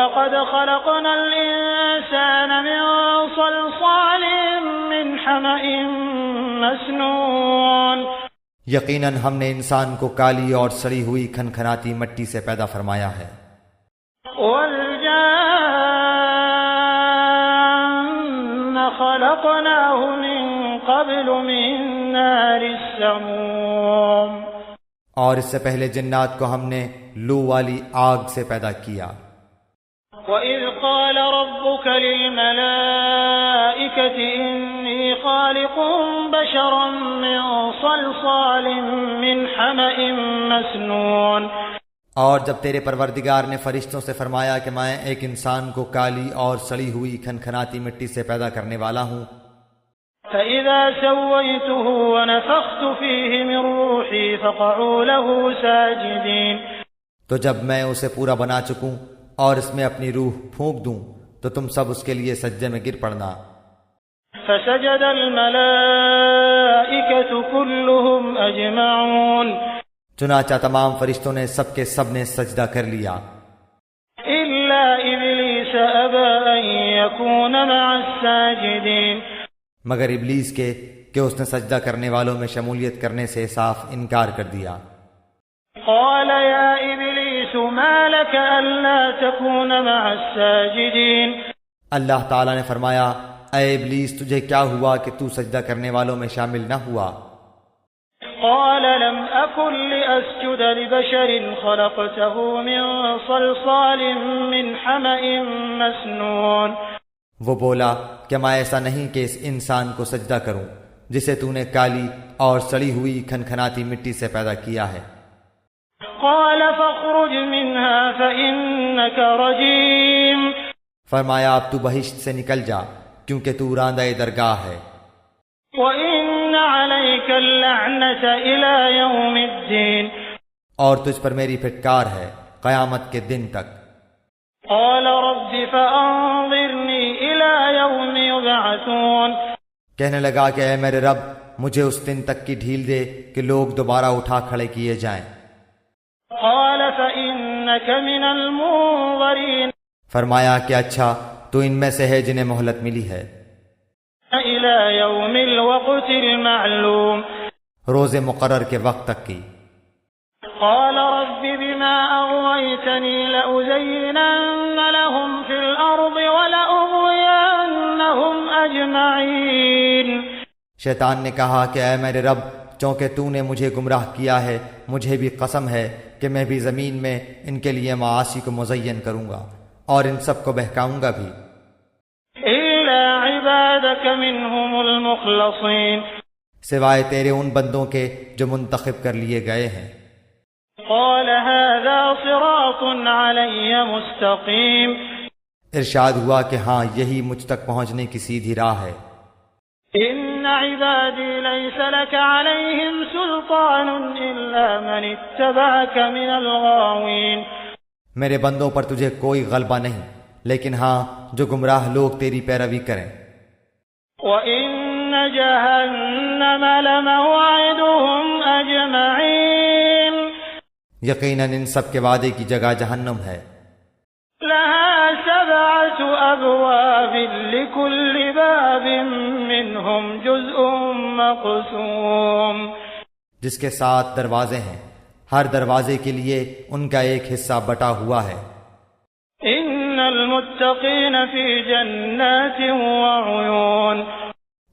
وَلَقَدْ خَلَقْنَا الْإِنسَانَ مِنْ صَلْصَالٍ مِنْ حَمَإٍ مَسْنُونٍ یقیناً ہم نے انسان کو کالی اور سڑی ہوئی کھنکھناتی مٹی سے پیدا فرمایا ہے۔ وَالْجَانَّ خَلَقْنَاهُ مِنْ قَبْلُ مِنْ نَارِ السَّمُومِ اور اس سے پہلے جنات کو ہم نے لو والی آگ سے پیدا کیا۔ وَإِذْ قَالَ رَبُّكَ لِلْمَلَائِكَةِ إِنِّي خَالِقٌ بَشَرًا مِّن صَلْصَالٍ مِّنْ حَمَإٍ مَّسْنُونٍ اور جب تیرے پروردگار نے فرشتوں سے فرمایا کہ میں ایک انسان کو کالی اور سڑی ہوئی کھنکھناتی مٹی سے پیدا کرنے والا ہوں، فَإِذَا سَوَّيْتُهُ وَنَفَخْتُ فِيهِ مِن رُّوحِي فَقَعُوا لَهُ سَاجِدِينَ تو جب میں اسے پورا بنا چکوں اور اس میں اپنی روح پھونک دوں تو تم سب اس کے لیے سجدے میں گر پڑنا۔ فَسَجَدَ الْمَلَائِكَةُ كُلُّهُمْ أَجْمَعُونَ چنانچہ تمام فرشتوں نے سب کے سب نے سجدہ کر لیا إِلَّا إِبْلِيسَ أَبَىٰ أَن يَكُونَ مَعَ السَّاجِدِينَ مگر ابلیس کے کہ اس نے سجدہ کرنے والوں میں شمولیت کرنے سے صاف انکار کر دیا۔ قال يا إبليس ما لك ألا تكون مع الساجدين اللہ تعالیٰ نے فرمایا، اے ابلیس تجھے کیا ہوا کہ تو سجدہ کرنے والوں میں شامل نہ ہوا؟ قال لم أكن لأسجد لبشر خلقته من صلصال من حمأ مسنون وہ بولا کہ میں ایسا نہیں کہ اس انسان کو سجدہ کروں جسے تو نے کالی اور سڑی ہوئی کھنکھناتی مٹی سے پیدا کیا ہے۔ قال فاخرج منها فإنك رجيم فرمایا اب تو بہشت سے نکل جا کیونکہ تو راندہ درگاہ ہے۔ وإن عليك اللعنة إلى يوم الدين اور تجھ پر میری پھٹکار ہے قیامت کے دن تک۔ قال رب فأنظرني إلى يوم يبعثون کہنے لگا کہ اے میرے رب مجھے اس دن تک کی ڈھیل دے کہ لوگ دوبارہ اٹھا کھڑے کیے جائیں۔ قال فإنك من المنظرين فرمایا کہ اچھا تو ان میں سے ہے جنہیں مہلت ملی ہے إلى يوم الوقت المعلوم روز مقرر کے وقت تک کی۔ قال رب بما أغويتني لأزينن لهم في الأرض ولأغوينهم أجمعين شیطان نے کہا کہ اے میرے رب چونکہ تو نے مجھے گمراہ کیا ہے مجھے بھی قسم ہے کہ میں بھی زمین میں ان کے لیے معاصی کو مزین کروں گا اور ان سب کو بہکاؤں گا بھی إلا عبادك منهم المخلصين سوائے تیرے ان بندوں کے جو منتخب کر لیے گئے ہیں۔ قال هذا صراط علي مستقيم ارشاد ہوا کہ ہاں یہی مجھ تک پہنچنے کی سیدھی راہ ہے۔ إن عبادي ليس لك عليهم سلطان إلا من اتبعك من الغاوين میرے بندوں پر تجھے کوئی غلبہ نہیں لیکن ہاں جو گمراہ لوگ تیری پیروی کریں۔ وَإِنَّ جَهَنَّمَ لَمَوْعِدُهُمْ أَجْمَعِينَ یقیناً ان سب کے وعدے کی جگہ جہنم ہے۔ لَهَا 7 أَبْوَابٍ لِكُلِّ بَابٍ مِّنْهُمْ جُزْءٌ مَّقْسُومٌ جس کے 7 دروازے ہیں ہر دروازے کے لیے ان کا ایک حصہ بٹا ہوا ہے۔ إِنَّ الْمُتَّقِينَ فِي جَنَّاتٍ وَعُيُونٍ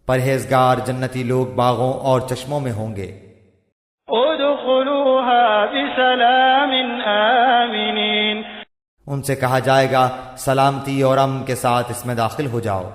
پرہیزگار جنتی لوگ باغوں اور چشموں میں ہوں گے۔ ادخلوها بسلام آمنین ان سے کہا جائے گا سلامتی اور امن کے ساتھ اس میں داخل ہو جاؤ۔